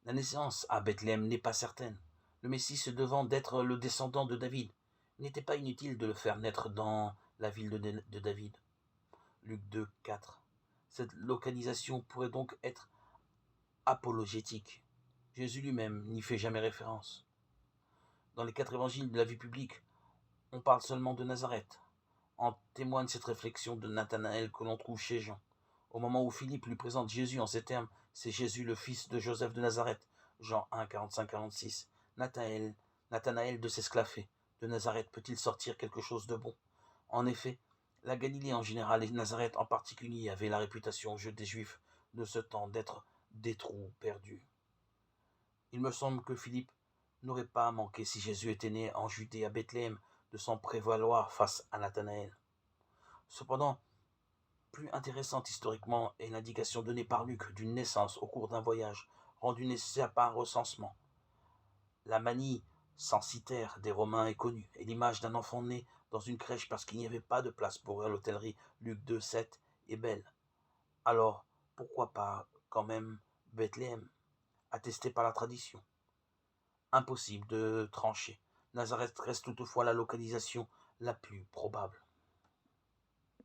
La naissance à Bethléem n'est pas certaine. Le Messie se devant d'être le descendant de David. Il n'était pas inutile de le faire naître dans la ville de David. Luc 2, 4. Cette localisation pourrait donc être apologétique. Jésus lui-même n'y fait jamais référence. Dans les 4 évangiles de la vie publique, on parle seulement de Nazareth. En témoigne cette réflexion de Nathanaël que l'on trouve chez Jean. Au moment où Philippe lui présente Jésus en ces termes, c'est Jésus le fils de Joseph de Nazareth. Jean 1, 45-46. Nathanaël de s'esclaffer. De Nazareth peut-il sortir quelque chose de bon? En effet, la Galilée en général et Nazareth en particulier avaient la réputation aux yeux des Juifs de ce temps d'être des trous perdus. Il me semble que Philippe n'aurait pas manqué, si Jésus était né en Judée à Bethléem, de s'en prévaloir face à Nathanaël. Cependant, plus intéressante historiquement est l'indication donnée par Luc d'une naissance au cours d'un voyage, rendue nécessaire par un recensement. La manie censitaire des Romains est connue, et l'image d'un enfant né dans une crèche parce qu'il n'y avait pas de place pour eux à l'hôtellerie, Luc 2, 7, est belle. Alors, pourquoi pas quand même Bethléem, attesté par la tradition? Impossible de trancher. Nazareth reste toutefois la localisation la plus probable.